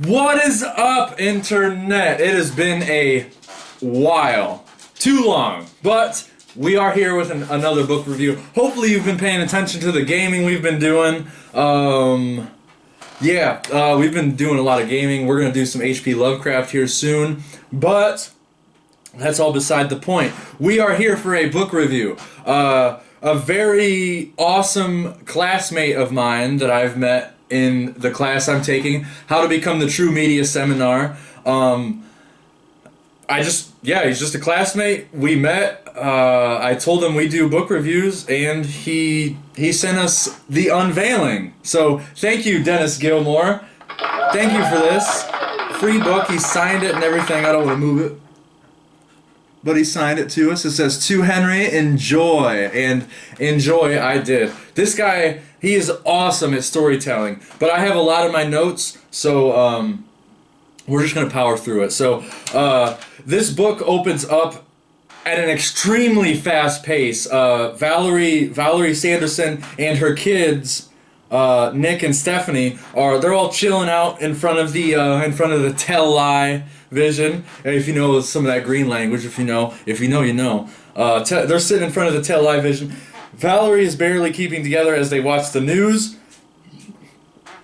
What is up, Internet? It has been a while. Too long. But we are here with another book review. Hopefully you've been paying attention to the gaming we've been doing. We've been doing a lot of gaming. We're going to do some HP Lovecraft here soon. But that's all beside the point. We are here for a book review. A very awesome classmate of mine that I've met in the class I'm taking, How to Become the True Media Seminar. He's just a classmate. We met. I told him we do book reviews, and he sent us The Unveiling. So thank you, Dennis Gilmore. Thank you for this free book. He signed it and everything. I don't want to move it, but he signed it to us. It says, "To Henry, enjoy." And enjoy I did. This guy, he is awesome at storytelling. But I have a lot of my notes, so we're just going to power through it. So this book opens up at an extremely fast pace. Valerie Sanderson and her kids, Nick and Stephanie, they're all chilling out in front of the tell-lie vision. If you know some of that green language, if you know, you know. They're sitting in front of the tell-lie vision. Valerie is barely keeping together as they watch the news.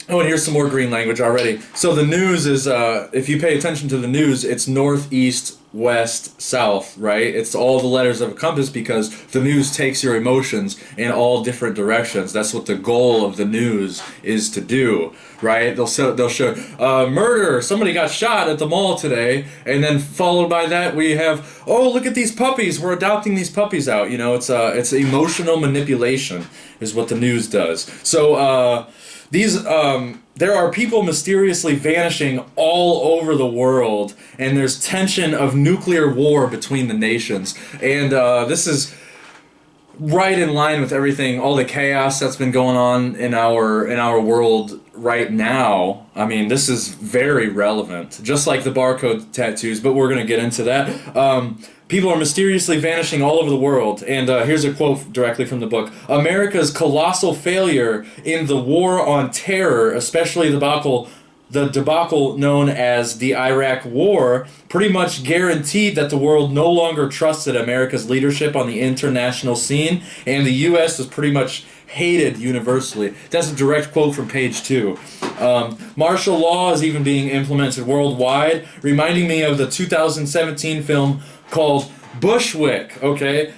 Oh, and here's some more green language already. So the news is, if you pay attention to the news, it's north, east, west, south, right? It's all the letters of a compass because the news takes your emotions in all different directions. That's what the goal of the news is to do, right? They'll show murder, somebody got shot at the mall today, and then followed by that we have, oh, look at these puppies, we're adopting these puppies out. You know, it's emotional manipulation is what the news does. So there are people mysteriously vanishing all over the world, and there's tension of nuclear war between the nations. And this is right in line with everything, all the chaos that's been going on in our world right now. I mean, this is very relevant, just like the barcode tattoos, but we're going to get into that. People are mysteriously vanishing all over the world, and here's a quote directly from the book. "America's colossal failure in the war on terror, especially the debacle known as the Iraq War, pretty much guaranteed that the world no longer trusted America's leadership on the international scene, and the U.S. was pretty much hated universally." That's a direct quote from page 2. Martial law is even being implemented worldwide, reminding me of the 2017 film called Bushwick. Okay,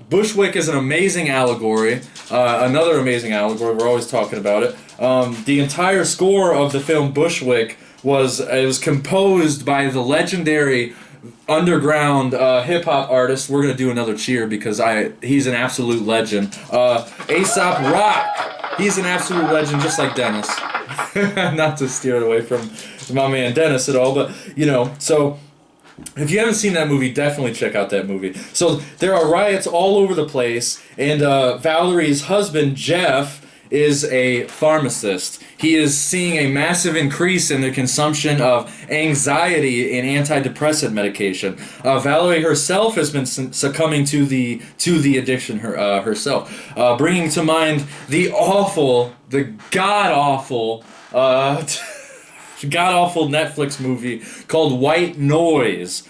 Bushwick is an amazing allegory, another amazing allegory. We're always talking about it. The entire score of the film Bushwick was composed by the legendary underground hip-hop artist. We're gonna do another cheer because he's an absolute legend. Aesop Rock. He's an absolute legend, just like Dennis. Not to steer it away from my man Dennis at all, but you know, so if you haven't seen that movie, definitely check out that movie. So there are riots all over the place, and Valerie's husband, Jeff, is a pharmacist. He is seeing a massive increase in the consumption of anxiety and antidepressant medication. Valerie herself has been succumbing to the addiction herself, bringing to mind the god-awful Netflix movie called White Noise,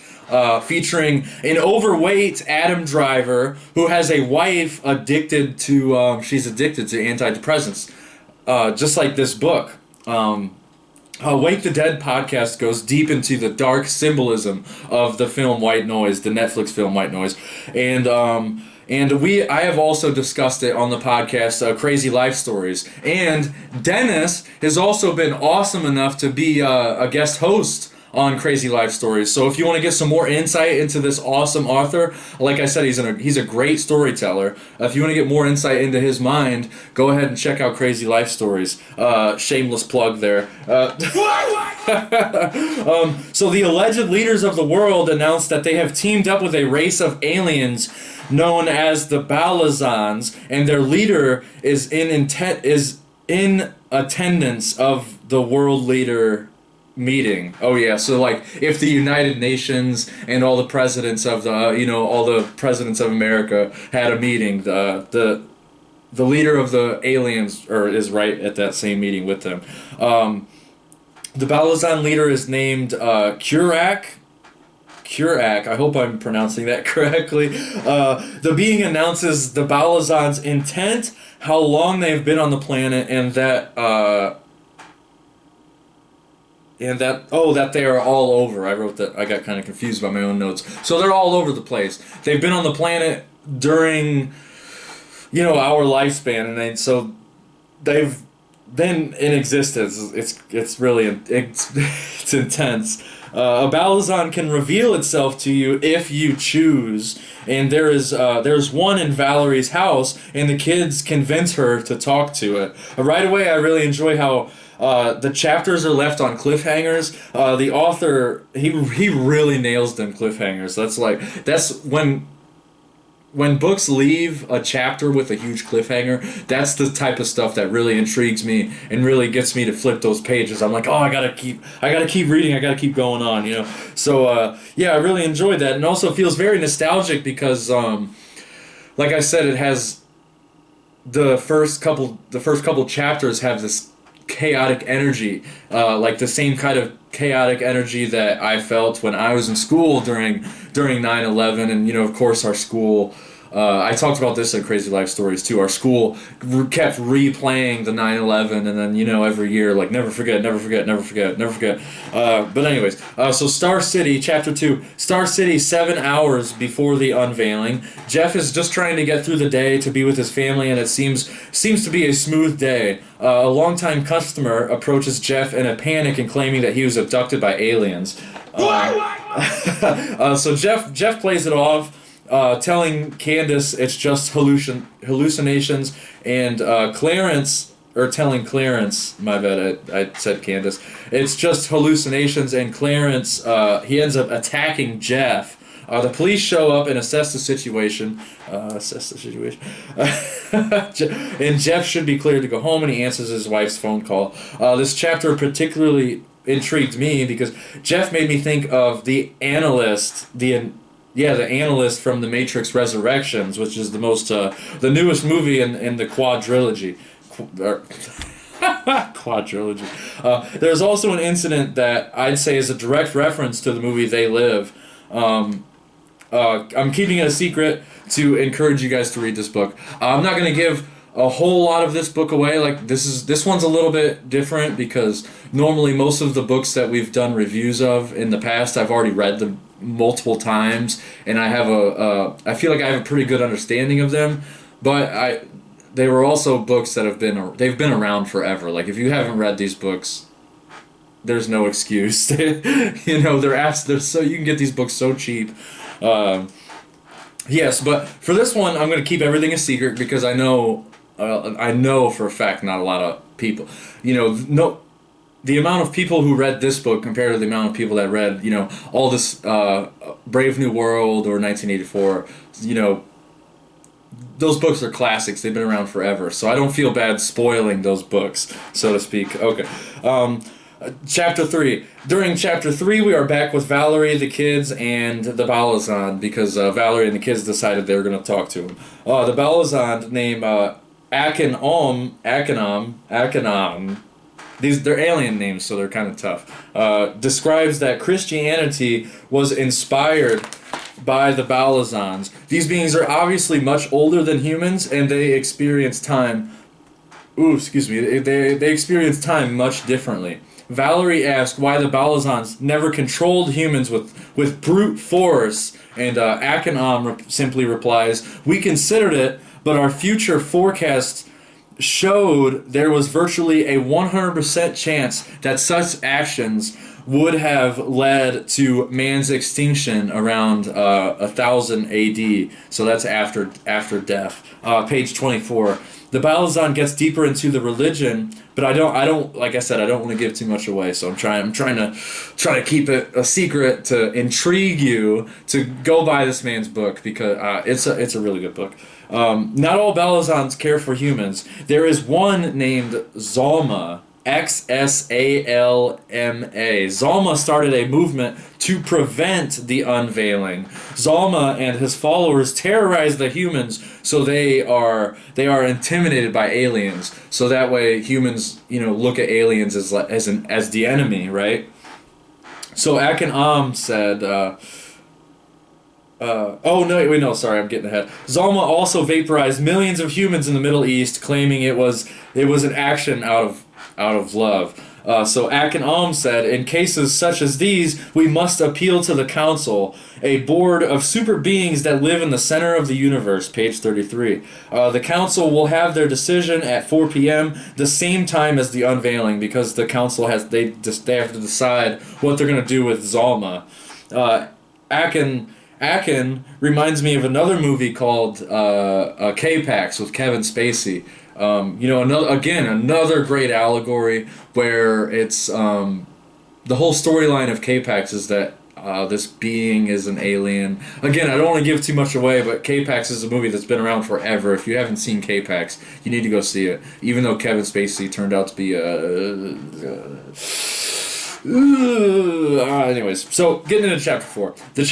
featuring an overweight Adam Driver who has a wife addicted to she's addicted to antidepressants, just like this book. Wake the Dead podcast goes deep into the dark symbolism of the film White Noise, the Netflix film White Noise, and I have also discussed it on the podcast, Crazy Life Stories. And Dennis has also been awesome enough to be a guest host on Crazy Life Stories. So if you want to get some more insight into this awesome author, like I said, he's a great storyteller. If you want to get more insight into his mind, go ahead and check out Crazy Life Stories. Shameless plug there. So the alleged leaders of the world announced that they have teamed up with a race of aliens known as the Balazans, and their leader is in attendance of the world leader meeting. Oh yeah, so like if the United Nations and all the presidents of all the presidents of America had a meeting, the leader of the aliens is right at that same meeting with them. The Balazan leader is named Kurak. Kurak, I hope I'm pronouncing that correctly. The being announces the Balazan's intent, how long they've been on the planet, and that that they are all over. I wrote that. I got kind of confused by my own notes. So they're all over the place. They've been on the planet during, our lifespan, and so they've been in existence. It's really it's intense. A Balazan can reveal itself to you if you choose, and there's one in Valerie's house, and the kids convince her to talk to it. Right away, I really enjoy how the chapters are left on cliffhangers. The author he really nails them cliffhangers. That's when books leave a chapter with a huge cliffhanger, that's the type of stuff that really intrigues me and really gets me to flip those pages. I'm like, oh, I gotta keep reading, I gotta keep going on, So I really enjoyed that, and also feels very nostalgic because, like I said, it has the first couple chapters have this chaotic energy, like the same kind of chaotic energy that I felt when I was in school during 9/11, and of course our school. I talked about this in Crazy Life Stories too. Our school kept replaying the 9/11, and then every year, like never forget, never forget, never forget, never forget. But anyways, so Star City, Chapter 2, Star City, 7 hours before the unveiling. Jeff is just trying to get through the day to be with his family, and it seems to be a smooth day. A longtime customer approaches Jeff in a panic and claiming that he was abducted by aliens. So Jeff plays it off. Telling Candace it's just hallucinations, and telling Clarence, my bad, I said Candace, it's just hallucinations, and Clarence, he ends up attacking Jeff. The police show up and assess the situation. And Jeff should be cleared to go home, and he answers his wife's phone call. This chapter particularly intrigued me because Jeff made me think of the analyst, the analyst from The Matrix Resurrections, which is the newest movie in the quadrilogy. Quadrilogy. There's also an incident that I'd say is a direct reference to the movie They Live. I'm keeping it a secret to encourage you guys to read this book. I'm not going to give a whole lot of this book away. Like this one's a little bit different because normally most of the books that we've done reviews of in the past, I've already read them multiple times, and I have I feel like I have a pretty good understanding of them. But they were also books that they've been around forever. Like if you haven't read these books, there's no excuse. They're so you can get these books so cheap. Yes, but for this one, I'm going to keep everything a secret because I know for a fact not a lot of people, the amount of people who read this book compared to the amount of people that read, all this Brave New World or 1984, those books are classics. They've been around forever, so I don't feel bad spoiling those books, so to speak. Okay. Chapter 3. During Chapter 3, we are back with Valerie, the kids, and the Balazan, because Valerie and the kids decided they were going to talk to him. The Balazan, named Akanom, they're alien names, so they're kind of tough, describes that Christianity was inspired by the Balazans. These beings are obviously much older than humans, and they experience time... They experience time much differently. Valerie asked why the Balazans never controlled humans with brute force, and Akanom simply replies, "We considered it, but our future forecasts showed there was virtually a 100% chance that such actions would have led to man's extinction around 1000 AD. So that's after death. Page 24. The Balazan gets deeper into the religion, but I don't like I said, I don't want to give too much away, so I'm trying to keep it a secret to intrigue you to go buy this man's book because it's a really good book. Not all Balazans care for humans. There is one named Zalma. XSALMA. Zalma started a movement to prevent the unveiling. Zalma and his followers terrorize the humans, so they are intimidated by aliens. So that way humans, look at aliens as the enemy, right? So Akhenaten said, oh no, wait, no, sorry, I'm getting ahead. Zalma also vaporized millions of humans in the Middle East, claiming it was an action out of love. So Akhenaten said, in cases such as these, we must appeal to the council, a board of super beings that live in the center of the universe, page 33. The council will have their decision at 4 p.m., the same time as the unveiling, because the council they have to decide what they're going to do with Zalma. Akin reminds me of another movie called K-PAX with Kevin Spacey. Another great allegory where it's the whole storyline of K-PAX is that this being is an alien. Again, I don't want to give too much away, but K-PAX is a movie that's been around forever. If you haven't seen K-PAX, you need to go see it. Even though Kevin Spacey turned out to be anyways, so getting into chapter 4. The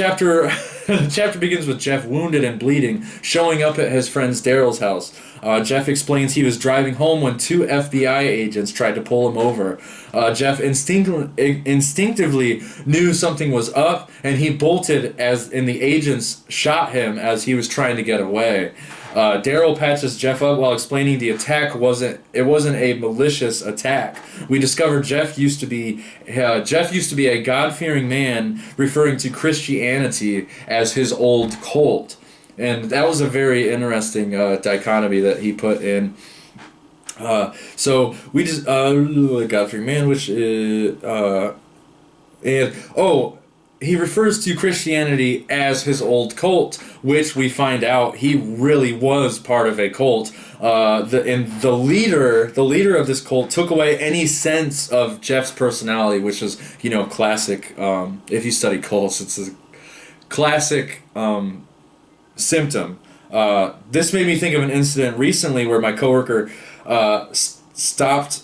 chapter begins with Jeff wounded and bleeding, showing up at his friend Daryl's house. Jeff explains he was driving home when 2 FBI agents tried to pull him over. Jeff instinctively knew something was up, and he bolted and the agents shot him as he was trying to get away. Daryl patches Jeff up while explaining the attack wasn't a malicious attack. We discovered Jeff used to be a God-fearing man, referring to Christianity as his old cult, and that was a very interesting dichotomy that he put in. So we just God-fearing man, which is he refers to Christianity as his old cult, which we find out he really was part of a cult. The leader of this cult took away any sense of Jeff's personality, which is, classic. If you study cults, it's a classic symptom. This made me think of an incident recently where my coworker stopped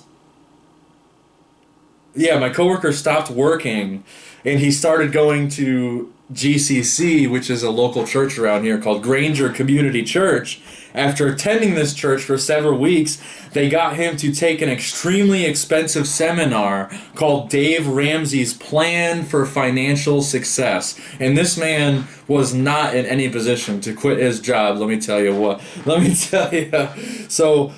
working, and he started going to GCC, which is a local church around here called Granger Community Church. After attending this church for several weeks, they got him to take an extremely expensive seminar called Dave Ramsey's Plan for Financial Success. And this man was not in any position to quit his job, let me tell you. So,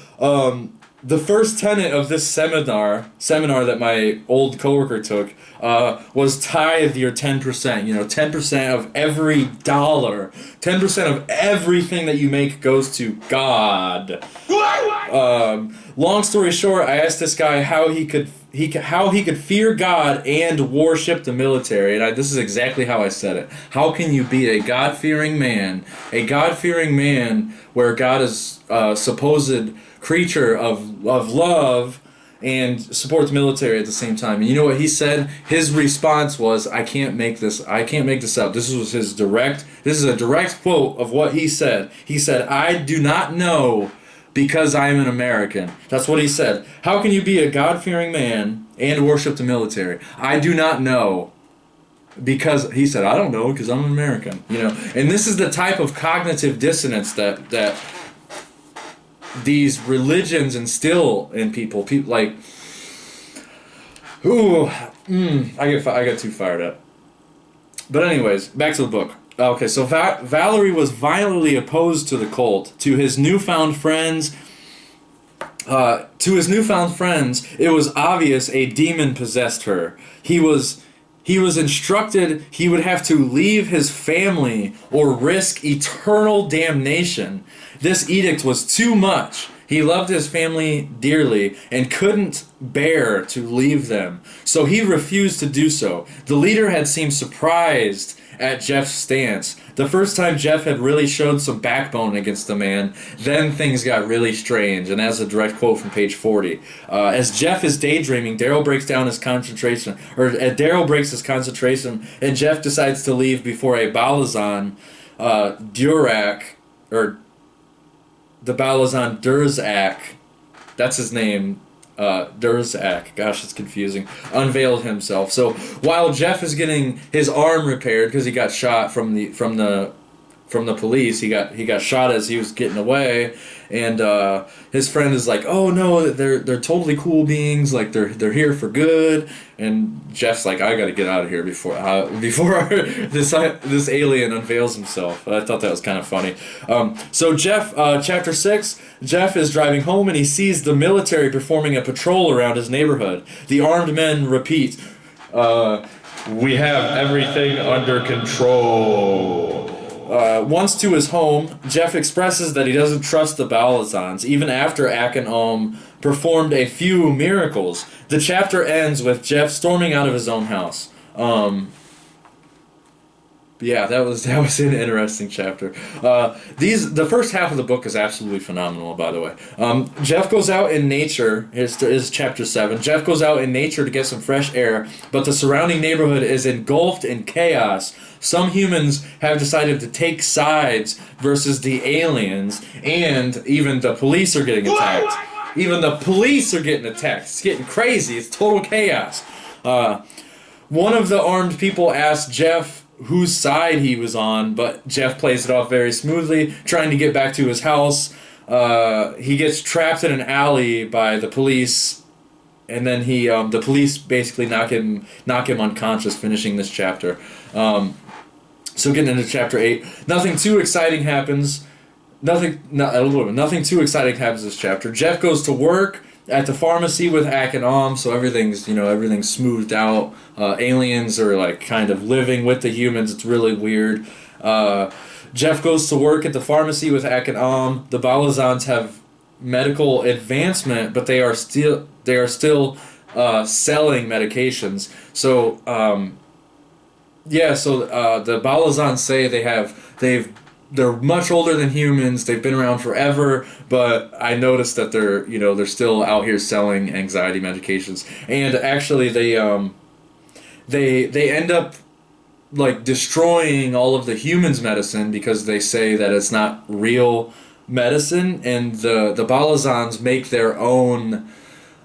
the first tenet of this seminar that my old coworker took was tithe your 10%. 10% of every dollar, 10% of everything that you make goes to God. Long story short, I asked this guy how he could fear God and worship the military, and this is exactly how I said it. How can you be a God-fearing man where God is supposed creature of love and support the military at the same time? And you know what he said? His response was, I can't make this up. This is a direct quote of what he said. He said, I do not know because I am an American. That's what he said. How can you be a God-fearing man and worship the military? I do not know. Because he said, I don't know because I'm an American. And this is the type of cognitive dissonance that these religions instill in people. People like, I get too fired up. But anyways, back to the book. Okay, so Valerie was violently opposed to the cult. To his newfound friends, it was obvious a demon possessed her. He was instructed he would have to leave his family or risk eternal damnation. This edict was too much. He loved his family dearly and couldn't bear to leave them, so he refused to do so. The leader had seemed surprised at Jeff's stance. The first time Jeff had really showed some backbone against the man, then things got really strange, and that's a direct quote from page 40. As Jeff is daydreaming, Daryl breaks his concentration, and Jeff decides to leave before a Balazan Durak, or the Balazan Durzak, that's his name, Durzak, gosh, it's confusing, unveiled himself. So while Jeff is getting his arm repaired because he got shot from the police, he got shot as he was getting away, and his friend is like, "Oh no, they're totally cool beings, like they're here for good." And Jeff's like, "I got to get out of here before this alien unveils himself." I thought that was kind of funny. So Jeff, chapter 6, Jeff is driving home and he sees the military performing a patrol around his neighborhood. The armed men repeat, "We have everything under control." Once to his home, Jeff expresses that he doesn't trust the Balazans, even after Ak and Om performed a few miracles. The chapter ends with Jeff storming out of his own house. Yeah, that was an interesting chapter. The first half of the book is absolutely phenomenal, by the way. Jeff goes out in nature. Here's chapter 7. Jeff goes out in nature to get some fresh air, but the surrounding neighborhood is engulfed in chaos. Some humans have decided to take sides versus the aliens, and even the police are getting attacked. Even the police are getting attacked. It's getting crazy. It's total chaos. One of the armed people asks Jeff whose side he was on, but Jeff plays it off very smoothly, trying to get back to his house. He gets trapped in an alley by the police, and then the police basically knock him unconscious, finishing this chapter. So getting into chapter 8, nothing too exciting happens. Nothing too exciting happens this chapter. Jeff goes to work at the pharmacy with Ak and Om, so everything's smoothed out. Aliens are like kind of living with the humans. It's really weird. Jeff goes to work at the pharmacy with Ak and Om. The Balazans have medical advancement, but they are still selling medications. So the Balazans say they're much older than humans. They've been around forever, but I noticed that they're still out here selling anxiety medications. And actually, they end up like destroying all of the humans' medicine because they say that it's not real medicine, and the Balazans make their own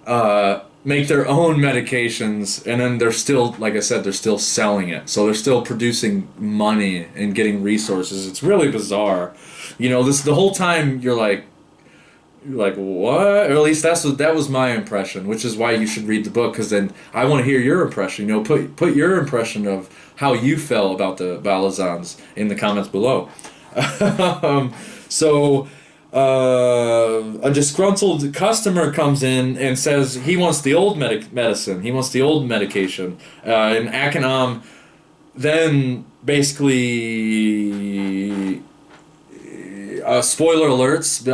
medications, and then they're still, like I said, they're still selling it. So they're still producing money and getting resources. It's really bizarre. The whole time you're like what? Or at least that was my impression, which is why you should read the book, because then I want to hear your impression. Put your impression of how you felt about the Balazans in the comments below. A disgruntled customer comes in and says he wants the old medicine. He wants the old medication. And Ak and Om then basically... spoiler alerts.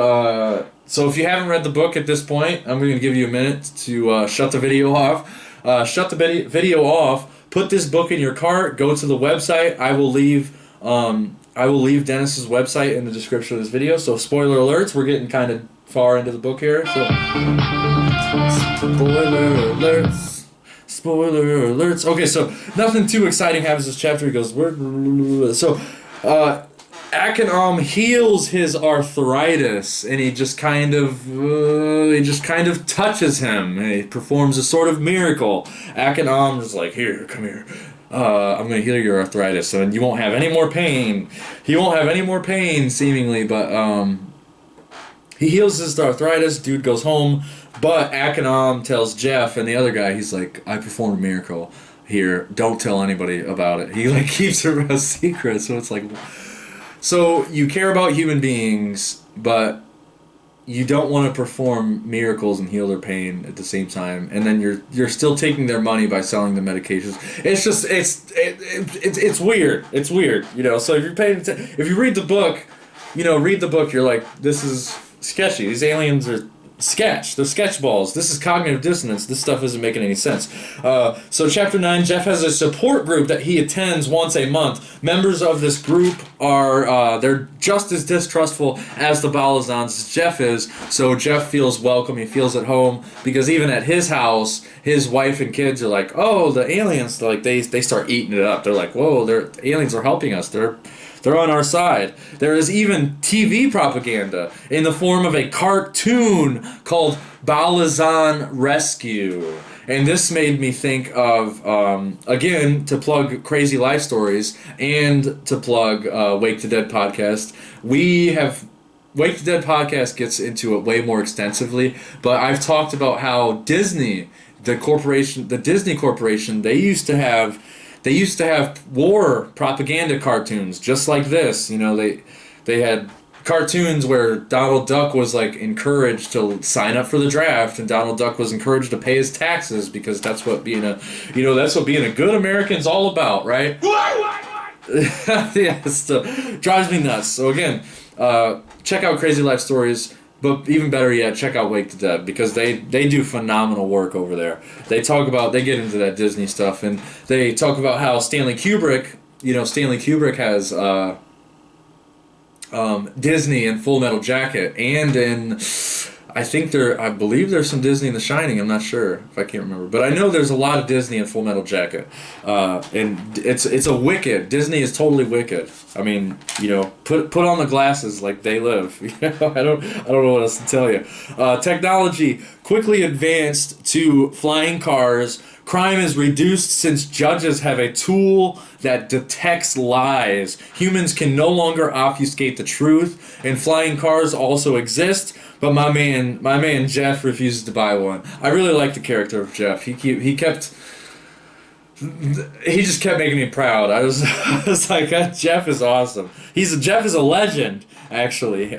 So if you haven't read the book at this point, I'm going to give you a minute to shut the video off. Shut the video off. Put this book in your cart. Go to the website. I will leave Dennis's website in the description of this video. So spoiler alerts, we're getting kind of far into the book here. So spoiler alerts. Okay, so nothing too exciting happens this chapter. He goes, Ak and Om heals his arthritis, and he just kind of touches him. He performs a sort of miracle. Ak and Om is like, "Here, come here. I'm going to heal your arthritis, and you won't have any more pain." He won't have any more pain, seemingly, but he heals his arthritis. Dude goes home, but Ak and Om tells Jeff and the other guy, he's like, "I performed a miracle here. Don't tell anybody about it." He like keeps it a secret, so it's like... So you care about human beings, but you don't want to perform miracles and heal their pain at the same time, and then you're still taking their money by selling the medications. It's just it's weird. It's weird, So if you read the book, you're like, this is sketchy. These aliens are sketch. They're sketch balls. This is cognitive dissonance. This stuff isn't making any sense. So chapter 9, Jeff has a support group that he attends once a month. Members of this group are they're just as distrustful as the Balazans as Jeff is. So Jeff feels welcome. He feels at home, because even at his house, his wife and kids are like, "Oh, the aliens!" Like they start eating it up. They're like, "Whoa, the aliens are helping us. They're They're on our side. There is even TV propaganda in the form of a cartoon called Balazan Rescue. And this made me think of, again, to plug Crazy Life Stories and to plug Wake the Dead podcast. Wake the Dead podcast gets into it way more extensively, but I've talked about how Disney, the Disney Corporation, they used to have war propaganda cartoons just like this. You know, they had cartoons where Donald Duck was like encouraged to sign up for the draft, and Donald Duck was encouraged to pay his taxes because that's what being a good American's all about, right? Yeah, it still drives me nuts. So again, check out Crazy Life Stories, but even better yet, check out Wake the Dead, because they do phenomenal work over there. They get into that Disney stuff, and they talk about how Stanley Kubrick has Disney in Full Metal Jacket, and in I believe there's some Disney in The Shining. I'm not sure if I can't remember, but I know there's a lot of Disney in Full Metal Jacket, and it's a wicked. Disney is totally wicked. I mean, put on the glasses like they live. I don't know what else to tell you. Technology quickly advanced to flying cars. Crime is reduced since judges have a tool that detects lies. Humans can no longer obfuscate the truth, and flying cars also exist. But my man Jeff refuses to buy one. I really like the character of Jeff. He just kept making me proud. I was like, Jeff is awesome. Jeff is a legend, actually.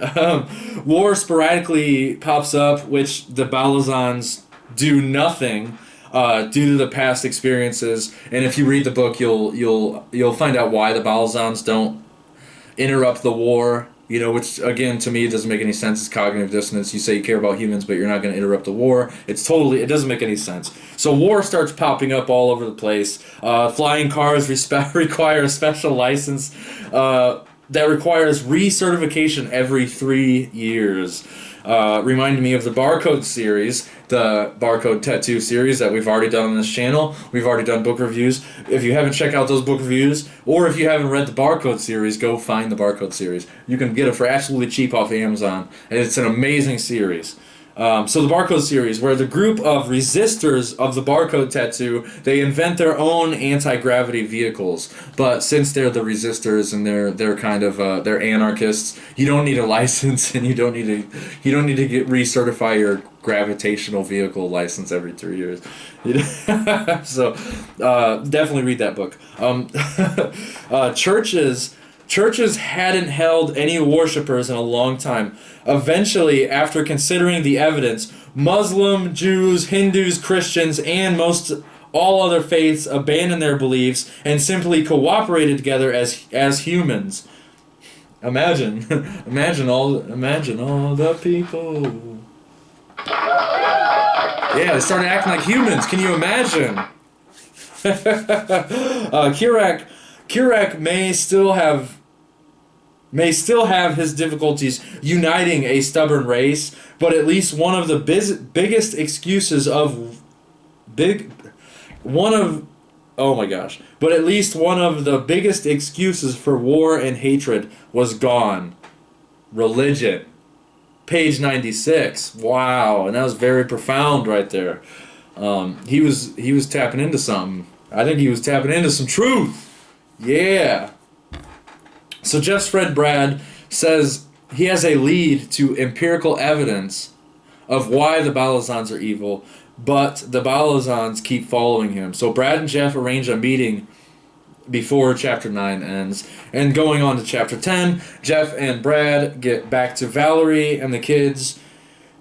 War sporadically pops up, which the Balazans do nothing due to the past experiences. And if you read the book, you'll find out why the Balazans don't interrupt the war. Which again to me doesn't make any sense. It's cognitive dissonance. You say you care about humans, but you're not going to interrupt the war. It doesn't make any sense. So war starts popping up all over the place. Flying cars require a special license that requires recertification every 3 years. Reminded me of the Barcode series, the Barcode Tattoo series that we've already done on this channel. We've already done book reviews. If you haven't checked out those book reviews, or if you haven't read the Barcode series, go find the Barcode series. You can get it for absolutely cheap off Amazon, and it's an amazing series. So the Barcode series, where the group of resistors of the Barcode tattoo, they invent their own anti-gravity vehicles. But since they're the resistors and they're kind of they're anarchists, you don't need a license, and you don't need to recertify your gravitational vehicle license every 3 years. So definitely read that book. Churches hadn't held any worshippers in a long time. Eventually, after considering the evidence, Muslim, Jews, Hindus, Christians, and most all other faiths abandoned their beliefs and simply cooperated together as humans. Imagine all the people. Yeah, they started acting like humans. Can you imagine? Kirak may still have his difficulties uniting a stubborn race, but at least one of the biggest excuses of but at least one of the biggest excuses for war and hatred was gone. Religion. Page 96. Wow, and that was very profound right there. He was tapping into something. I think he was tapping into some truth. Yeah. So Jeff's friend Brad says he has a lead to empirical evidence of why the Balazans are evil, but the Balazans keep following him. So Brad and Jeff arrange a meeting before Chapter 9 ends. And going on to Chapter 10, Jeff and Brad get back to Valerie and the kids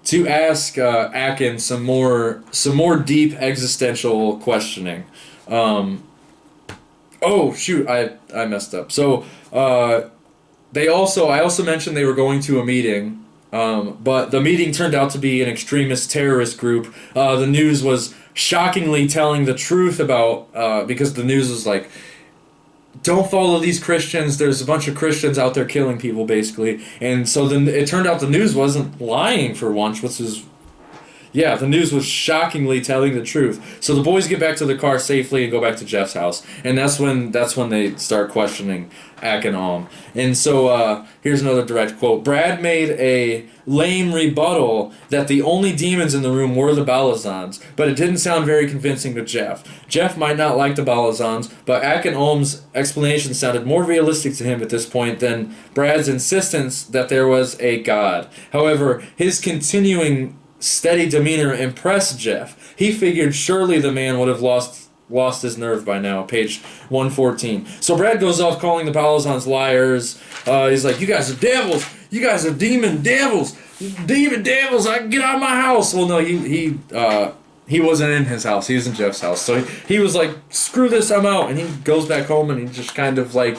to ask Akin some more deep existential questioning. Oh shoot, I messed up. So I also mentioned they were going to a meeting, but the meeting turned out to be an extremist terrorist group. The news was shockingly telling the truth about because the news was like, don't follow these Christians. There's a bunch of Christians out there killing people, basically. And so then it turned out the news wasn't lying for once, which is Yeah, the news was shockingly telling the truth. So the boys get back to the car safely and go back to Jeff's house, and that's when they start questioning Ak and Alm. And so here's another direct quote: Brad made a lame rebuttal that the only demons in the room were the Balazans, but it didn't sound very convincing to Jeff. Jeff might not like the Balazans, but Ak and Alm's explanation sounded more realistic to him at this point than Brad's insistence that there was a god. However, his continuing steady demeanor impressed Jeff. He figured surely the man would have lost his nerve by now. Page 114. So Brad goes off calling the Balazans liars. He's like, "You guys are devils. You guys are demon devils. Demon devils. I get out of my house." Well, no, he wasn't in his house. He was in Jeff's house. So he was like, "Screw this, I'm out." And he goes back home and he just kind of like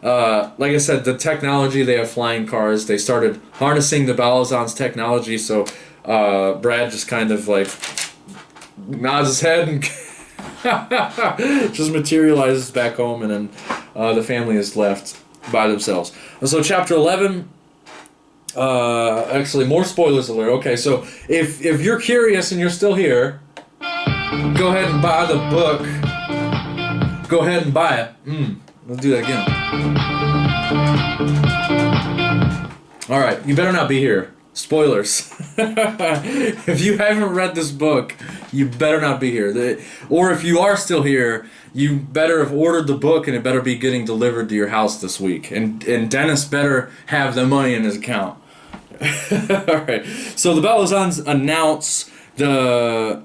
I said, the technology, they have flying cars. They started harnessing the Balazans' technology, so Brad just kind of like nods his head and just materializes back home, and then the family is left by themselves. So chapter 11, actually more spoilers alert. Okay, so if you're curious and you're still here, go ahead and buy the book. Go ahead and buy it. Let's do that again. Alright, you better not be here. Spoilers. If you haven't read this book, you better not be here. Or if you are still here, you better have ordered the book and it better be getting delivered to your house this week. And Dennis better have the money in his account. Alright, so the Balazans announce the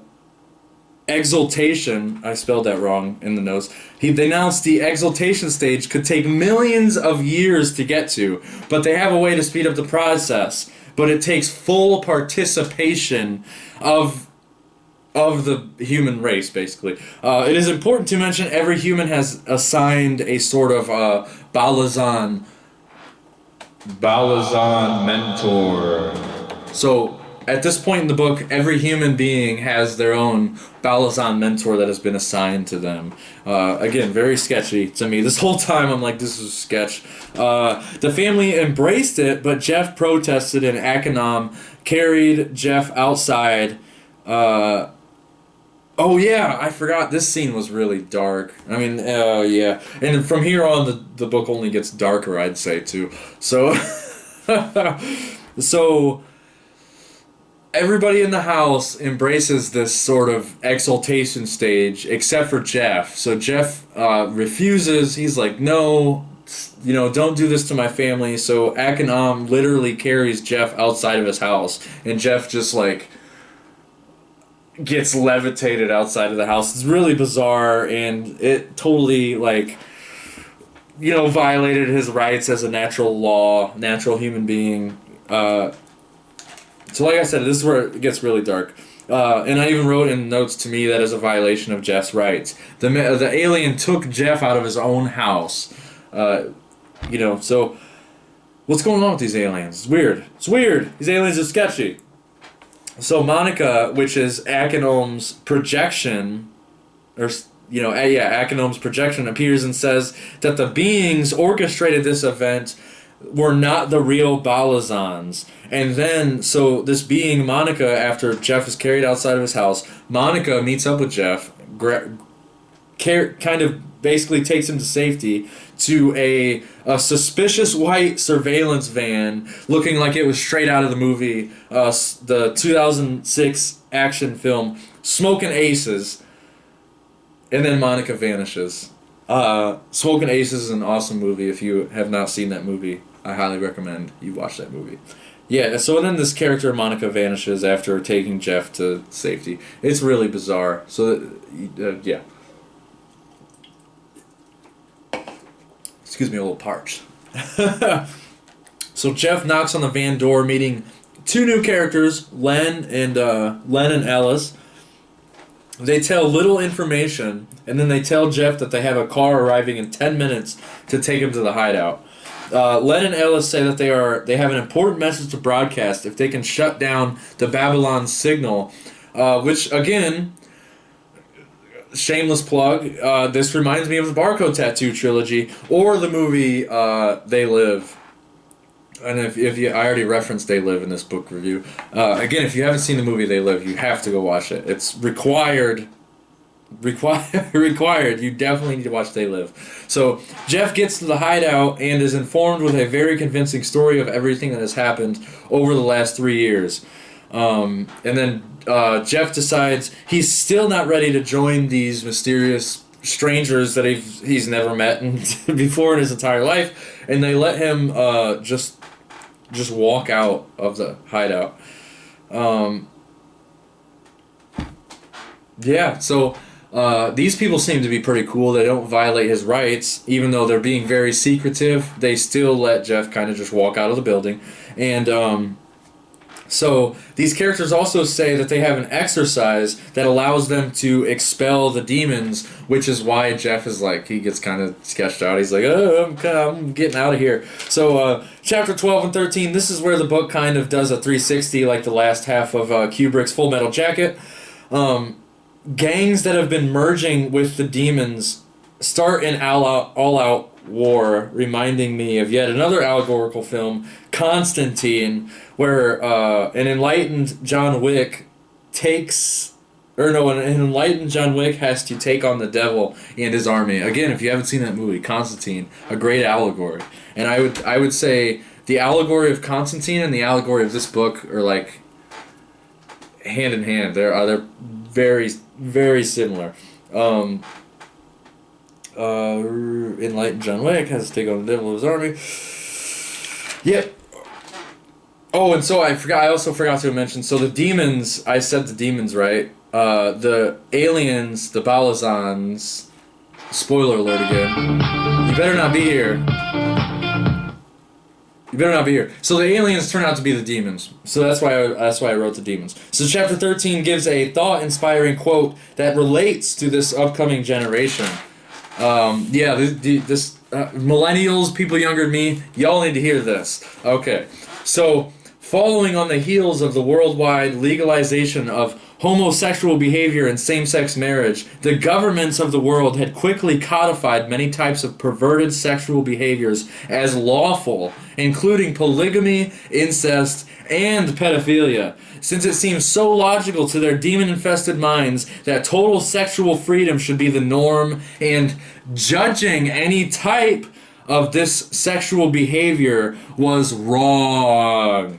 exaltation. I spelled that wrong in the notes. They announced the exaltation stage could take millions of years to get to, but they have a way to speed up the process. But it takes full participation of the human race, basically. It is important to mention every human has assigned a sort of Balazan mentor. So at this point in the book, every human being has their own Balazan mentor that has been assigned to them. Again, very sketchy to me. This whole time I'm like, this is a sketch. The family embraced it, but Jeff protested, and Ak and Alm carried Jeff outside. Oh yeah, I forgot. This scene was really dark. I mean, yeah. And from here on, the book only gets darker, I'd say, too. So, so everybody in the house embraces this sort of exaltation stage, except for Jeff. So Jeff refuses. He's like, no, don't do this to my family. So Ak and Alm literally carries Jeff outside of his house, and Jeff just like gets levitated outside of the house. It's really bizarre, and it totally like violated his rights as a natural human being. So like I said, this is where it gets really dark. And I even wrote in notes to me that is a violation of Jeff's rights. The alien took Jeff out of his own house. So what's going on with these aliens? It's weird. It's weird. These aliens are sketchy. So Monica, which is Ak and Alm's projection, Ak and Alm's projection, appears and says that the beings orchestrated this event were not the real Balazans. And then, so this being Monica, after Jeff is carried outside of his house, Monica meets up with Jeff, kind of basically takes him to safety to a suspicious white surveillance van looking like it was straight out of the movie, the 2006 action film Smokin'Aces. And then Monica vanishes. Smokin'Aces is an awesome movie. If you have not seen that movie, I highly recommend you watch that movie. Yeah, so then this character, Monica, vanishes after taking Jeff to safety. It's really bizarre. So, yeah. Excuse me, a little parched. So Jeff knocks on the van door, meeting two new characters, Len and Ellis. They tell little information, and then they tell Jeff that they have a car arriving in 10 minutes to take him to the hideout. Len and Ellis say that they have an important message to broadcast if they can shut down the Babylon signal, which, again, shameless plug, this reminds me of the Barcode Tattoo trilogy, or the movie They Live. And if you, I already referenced They Live in this book review. Again, if you haven't seen the movie They Live, you have to go watch it. It's required. Required. You definitely need to watch They Live. So Jeff gets to the hideout and is informed with a very convincing story of everything that has happened over the last 3 years. And then Jeff decides he's still not ready to join these mysterious strangers that he's never met before in his entire life, and they let him just walk out of the hideout. Yeah, so these people seem to be pretty cool. They don't violate his rights, even though they're being very secretive. They still let Jeff kind of just walk out of the building, and so these characters also say that they have an exercise that allows them to expel the demons, which is why Jeff is like, he gets kind of sketched out. He's like, oh, I'm getting out of here. So chapter 12 and 13, this is where the book kind of does a 360 like the last half of Kubrick's Full Metal Jacket. Gangs that have been merging with the demons start an all-out war, reminding me of yet another allegorical film, Constantine, where an enlightened John Wick an enlightened John Wick has to take on the devil and his army. Again, if you haven't seen that movie, Constantine, a great allegory. And I would say the allegory of Constantine and the allegory of this book are like hand in hand. They're very, very similar. Enlightened John Wick has to take on the devil and his army. Yep. Oh, and so I also forgot to mention, so the demons, I said the demons, right? The aliens, the Balazans, spoiler alert again. You better not be here. You better not be here. So the aliens turn out to be the demons. So that's why I wrote the demons. So chapter 13 gives a thought-inspiring quote that relates to this upcoming generation. This millennials, people younger than me, y'all need to hear this. Okay, so following on the heels of the worldwide legalization of homosexual behavior and same-sex marriage, the governments of the world had quickly codified many types of perverted sexual behaviors as lawful, including polygamy, incest, and pedophilia, since it seems so logical to their demon-infested minds that total sexual freedom should be the norm, and judging any type of this sexual behavior was wrong.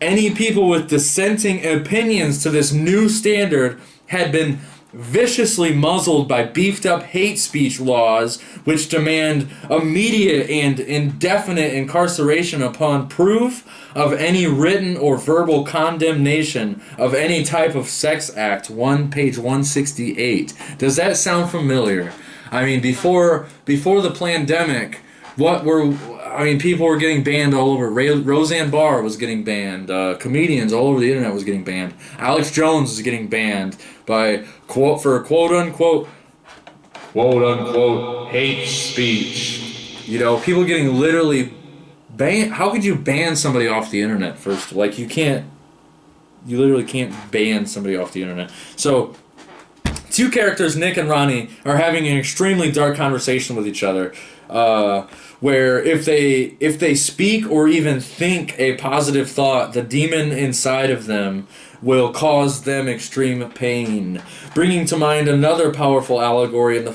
Any people with dissenting opinions to this new standard had been viciously muzzled by beefed-up hate speech laws which demand immediate and indefinite incarceration upon proof of any written or verbal condemnation of any type of sex act. Page 168. Does that sound familiar? I mean, before the pandemic, people were getting banned all over. Roseanne Barr was getting banned. Comedians all over the internet was getting banned. Alex Jones was getting banned by quote unquote hate speech. You know, people getting literally banned. How could you ban somebody off the internet first? Like, you literally can't ban somebody off the internet. So two characters, Nick and Ronnie, are having an extremely dark conversation with each other. Where if they speak or even think a positive thought, the demon inside of them will cause them extreme pain, bringing to mind another powerful allegory in the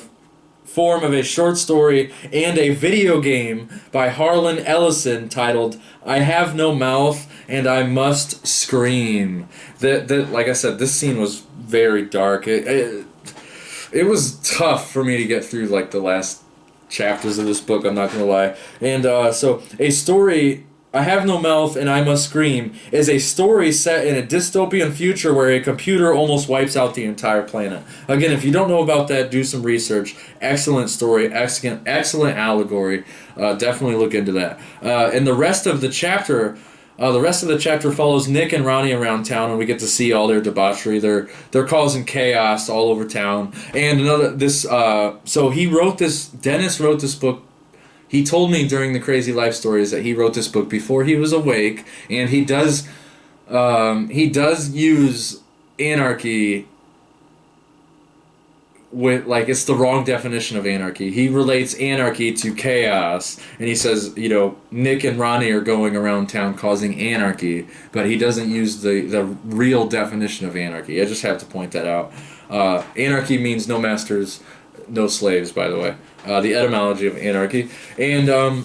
form of a short story and a video game by Harlan Ellison titled "I Have No Mouth and I Must Scream." Like I said, this scene was very dark. It was tough for me to get through like the last chapters of this book, I'm not gonna lie. And so a story, I Have No Mouth and I Must Scream, is a story set in a dystopian future where a computer almost wipes out the entire planet. Again, if you don't know about that, do some research. Excellent story, excellent allegory. Definitely look into that. And the rest of the chapter follows Nick and Ronnie around town, and we get to see all their debauchery. They're causing chaos all over town. And so he wrote this. Dennis wrote this book. He told me during the Crazy Life Stories that he wrote this book before he was awake, and he does use anarchy with like it's the wrong definition of anarchy. He relates anarchy to chaos, and he says, Nick and Ronnie are going around town causing anarchy, but he doesn't use the real definition of anarchy. I just have to point that out. Anarchy means no masters, no slaves, by the way. The etymology of anarchy. And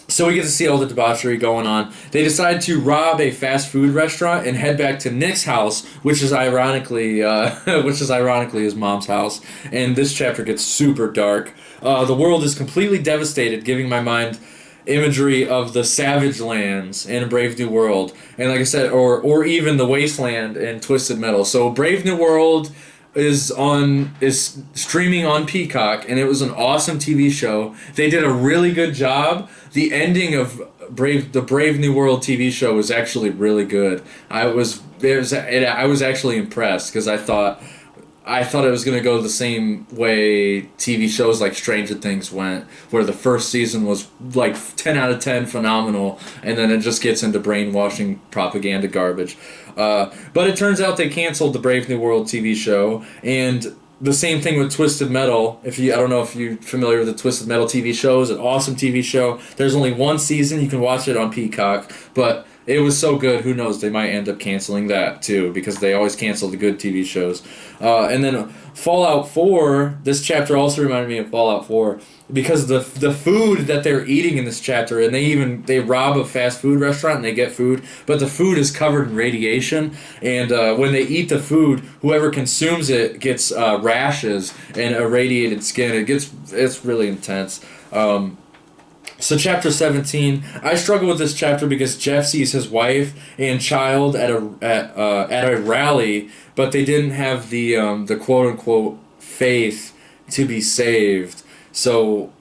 so we get to see all the debauchery going on. They decide to rob a fast food restaurant and head back to Nick's house, which is ironically his mom's house. And this chapter gets super dark. The world is completely devastated, giving my mind imagery of the Savage Lands in A Brave New World, and like I said, or even the Wasteland in Twisted Metal. So Brave New World is streaming on Peacock, and it was an awesome TV show. They did a really good job. The ending of the Brave New World TV show was actually really good. I was actually impressed because I thought it was going to go the same way TV shows like Stranger Things went, where the first season was like 10 out of 10 phenomenal, and then it just gets into brainwashing propaganda garbage. But it turns out they canceled the Brave New World TV show, and the same thing with Twisted Metal. I don't know if you're familiar with the Twisted Metal TV show. It's an awesome TV show. There's only one season. You can watch it on Peacock, but it was so good, who knows, they might end up canceling that too, because they always cancel the good TV shows. And then Fallout 4, this chapter also reminded me of Fallout 4, because the food that they're eating in this chapter, and they rob a fast food restaurant and they get food, but the food is covered in radiation, and when they eat the food, whoever consumes it gets rashes and irradiated skin. It's really intense. So chapter 17, I struggle with this chapter because Jeff sees his wife and child at a rally, but they didn't have the quote unquote faith to be saved. So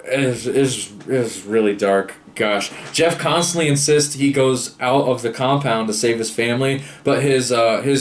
it is really dark. Gosh, Jeff constantly insists he goes out of the compound to save his family, but his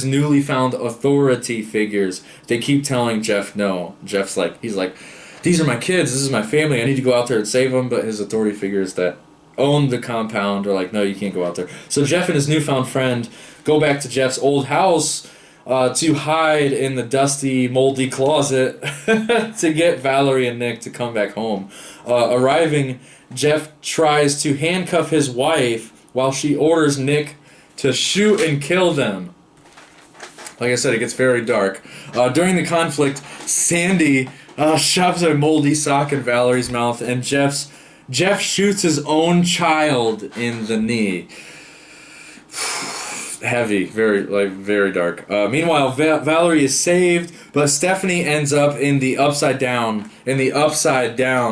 newly found authority figures, they keep telling Jeff no. He's like, these are my kids, this is my family, I need to go out there and save them, but his authority figures that own the compound are like, no, you can't go out there. So Jeff and his newfound friend go back to Jeff's old house to hide in the dusty, moldy closet to get Valerie and Nick to come back home. Arriving, Jeff tries to handcuff his wife while she orders Nick to shoot and kill them. Like I said, it gets very dark. During the conflict, Sandy shoves a moldy sock in Valerie's mouth, and Jeff shoots his own child in the knee. Heavy, very dark. Meanwhile, Valerie is saved, but Stephanie ends up in the upside down,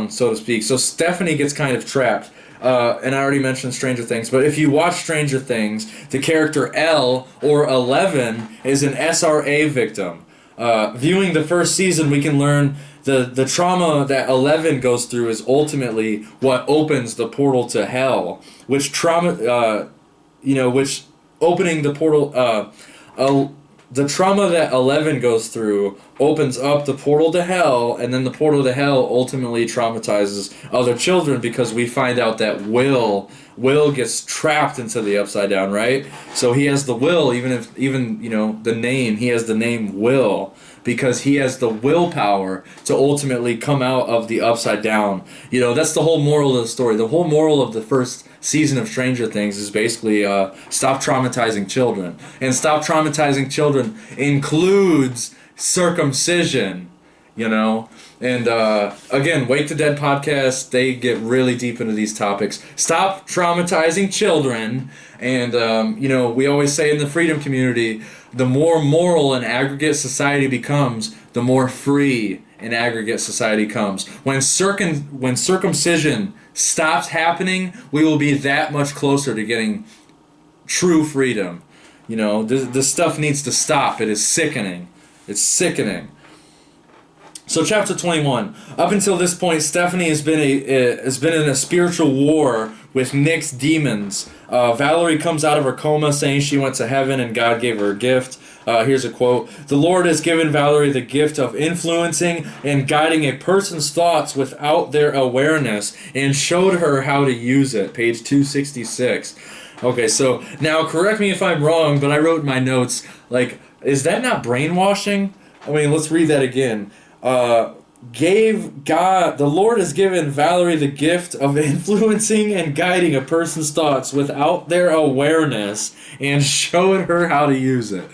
so to speak. So Stephanie gets kind of trapped. And I already mentioned Stranger Things, but if you watch Stranger Things, the character L, or 11, is an SRA victim. Viewing the first season, we can learn the trauma that 11 goes through is ultimately what opens the portal to hell, which opening the portal, the trauma that 11 goes through opens up the portal to hell, and then the portal to hell ultimately traumatizes other children, because we find out that Will gets trapped into the upside down, right? So he has the will, he has the name Will, because he has the willpower to ultimately come out of the upside down. That's the whole moral of the story. The whole moral of the first season of Stranger Things is basically stop traumatizing children. And stop traumatizing children includes circumcision, And again, Wake the Dead podcast, they get really deep into these topics. Stop traumatizing children. And, we always say in the freedom community, the more moral an aggregate society becomes, the more free an aggregate society comes. When circumcision stops happening, we will be that much closer to getting true freedom. This stuff needs to stop. It is sickening. It's sickening. So chapter 21. Up until this point, Stephanie has been in a spiritual war with Nick's demons. Valerie comes out of her coma saying she went to heaven and God gave her a gift. Here's a quote. "The Lord has given Valerie the gift of influencing and guiding a person's thoughts without their awareness, and showed her how to use it." Page 266. Okay, so now correct me if I'm wrong, but I wrote in my notes, is that not brainwashing? I mean, let's read that again. The Lord has given Valerie the gift of influencing and guiding a person's thoughts without their awareness and showing her how to use it.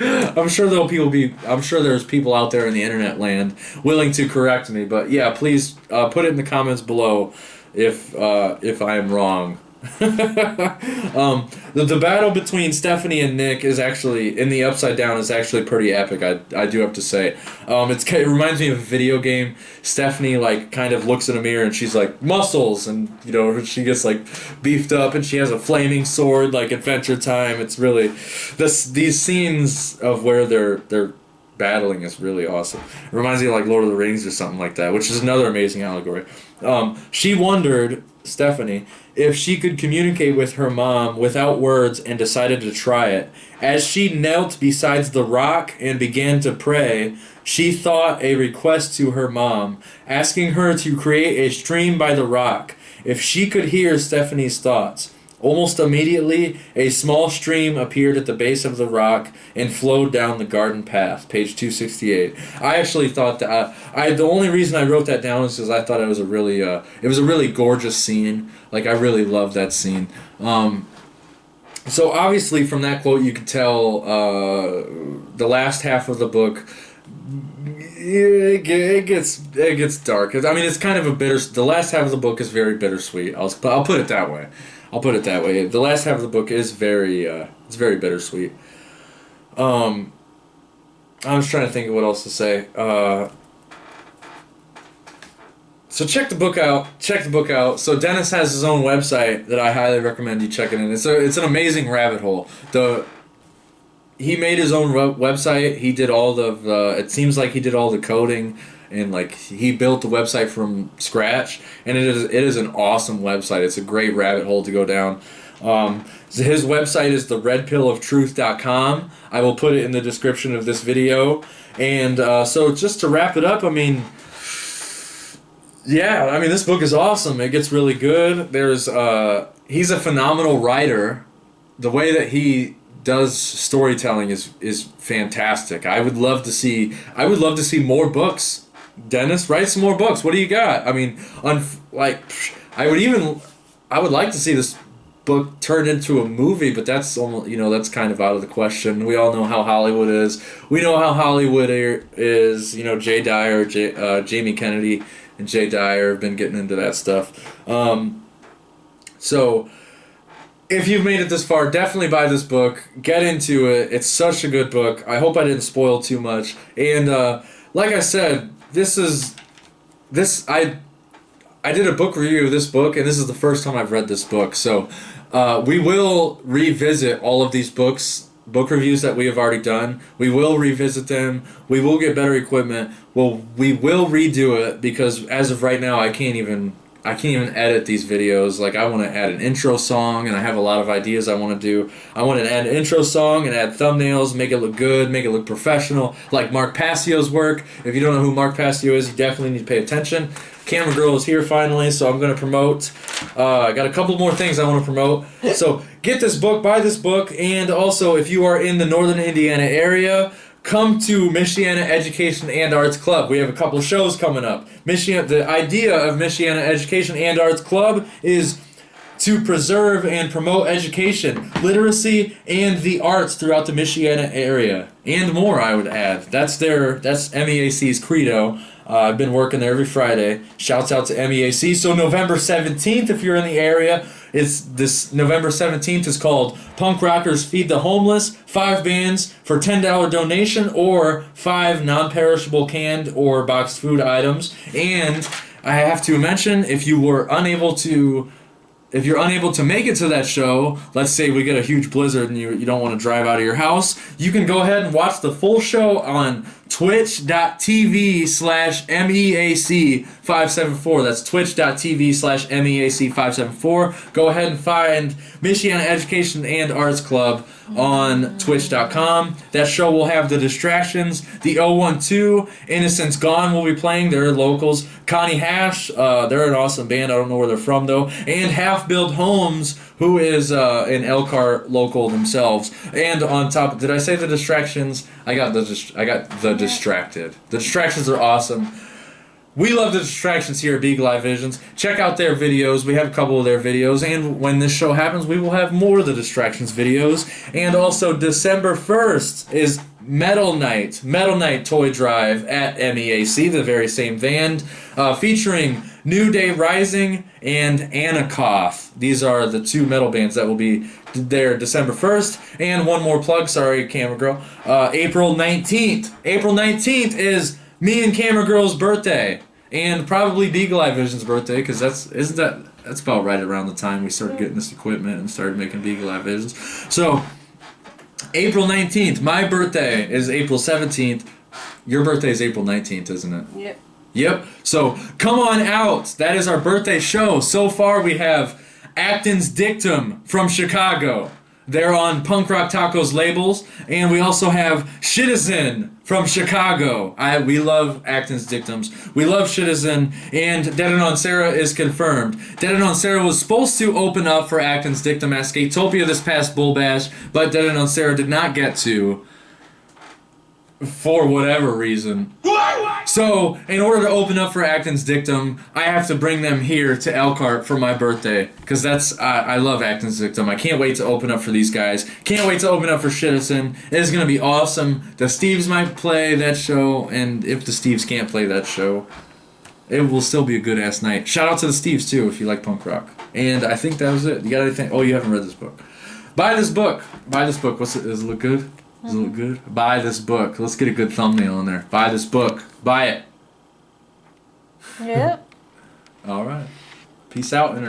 I'm sure there's people out there in the internet land willing to correct me, but yeah, please put it in the comments below if I am wrong. The battle between Stephanie and Nick is actually in the Upside Down is actually pretty epic. I do have to say, it reminds me of a video game. Stephanie like kind of looks in a mirror and she's like muscles, and you know she gets like beefed up and she has a flaming sword like Adventure Time. It's really these scenes of where they're battling is really awesome. It reminds me of like Lord of the Rings or something like that, which is another amazing allegory. She wondered, Stephanie, if she could communicate with her mom without words and decided to try it. As she knelt beside the rock and began to pray, she thought a request to her mom, asking her to create a stream by the rock. If she could hear Stephanie's thoughts. Almost immediately, a small stream appeared at the base of the rock and flowed down the garden path. Page 268. I actually thought that the only reason I wrote that down is because I thought it was a really gorgeous scene. Like I really loved that scene. So obviously from that quote you could tell the last half of the book. It gets dark. I mean, it's kind of a bitter. The last half of the book is very bittersweet. I'll put it that way. The last half of the book is it's very bittersweet. I was trying to think of what else to say. So check the book out. So Dennis has his own website that I highly recommend you checking in. It's an amazing rabbit hole. He made his own website. He did all the. It seems like he did all the coding, and like he built the website from scratch. And it is an awesome website. It's a great rabbit hole to go down. So his website is theredpilloftruth.com. I will put it in the description of this video. And so just to wrap it up, I mean, this book is awesome. It gets really good. He's a phenomenal writer. The way that he does storytelling is fantastic. I would love to see more books. Dennis, write some more books. What do you got? I mean, I would like to see this book turned into a movie, but that's almost, that's kind of out of the question. We all know how Hollywood is. We know how Hollywood is. Jay Dyer, Jamie Kennedy, and Jay Dyer have been getting into that stuff. So if you've made it this far, definitely buy this book. Get into it. It's such a good book. I hope I didn't spoil too much. And like I said, I did a book review of this book, and this is the first time I've read this book. So we will revisit all of these book reviews that we have already done. We will revisit them. We will get better equipment. We will redo it because as of right now, I can't even edit these videos. Like, I want to add an intro song, and I have a lot of ideas I want to do. I want to add an intro song and add thumbnails, make it look good, make it look professional, like Mark Passio's work. If you don't know who Mark Passio is, you definitely need to pay attention. Camera Girl is here finally, so I'm going to promote. I got a couple more things I want to promote. So get this book, buy this book, and also if you are in the Northern Indiana area, come to Michiana Education and Arts Club. We have a couple shows coming up. The idea of Michiana Education and Arts Club is to preserve and promote education, literacy, and the arts throughout the Michiana area. And more, I would add. That's MEAC's credo. I've been working there every Friday. Shouts out to MEAC. So November 17th, if you're in the area, this November 17th is called Punk Rockers Feed the Homeless. 5 bands for $10 donation or 5 non-perishable canned or boxed food items. And I have to mention, if you're unable to make it to that show, let's say we get a huge blizzard and you don't want to drive out of your house, you can go ahead and watch the full show on twitch.tv/MEAC574. That's twitch.tv/MEAC574. Go ahead and find Michiana Education and Arts Club on twitch.com. That show will have the distractions. The 012, Innocence Gone will be playing. They're locals. Connie Hash, they're an awesome band. I don't know where they're from though. And Half Built Homes, who is an Elkhart local themselves. And on top, did I say the distractions? I got the distracted. The distractions are awesome. We love the distractions here at Beagle Eye Visions. Check out their videos. We have a couple of their videos. And when this show happens, we will have more of the distractions videos. And also December 1st is Metal Night. Metal Night Toy Drive at MEAC, the very same van, featuring New Day Rising and Anakoth. These are the two metal bands that will be there December 1st. And one more plug, sorry, Camera Girl. April 19th. April 19th is me and Camera Girl's birthday. And probably Beagle Eye Vision's birthday, because that's about right around the time we started getting this equipment and started making Beagle Eye Visions. So, April 19th. My birthday is April 17th. Your birthday is April 19th, isn't it? Yep. Yep. So, come on out. That is our birthday show. So far, we have Acton's Dictum from Chicago. They're on Punk Rock Tacos labels. And we also have Citizen from Chicago. We love Acton's Dictums. We love Citizen. And Dead and on Sarah is confirmed. Dead and on Sarah was supposed to open up for Acton's Dictum at Skatopia this past Bull Bash, but Dead and on Sarah did not get to, for whatever reason. So, in order to open up for Acton's Dictum, I have to bring them here to Elkhart for my birthday. Because I love Acton's Dictum. I can't wait to open up for these guys. Can't wait to open up for Citizen. It is going to be awesome. The Steves might play that show, and if the Steves can't play that show, it will still be a good-ass night. Shout out to the Steves, too, if you like punk rock. And I think that was it. You got anything? Oh, you haven't read this book. Buy this book. Buy this book. Does it look good? Does it look good? Buy this book. Let's get a good thumbnail on there. Buy this book. Buy it. Yep. All right. Peace out, Internet.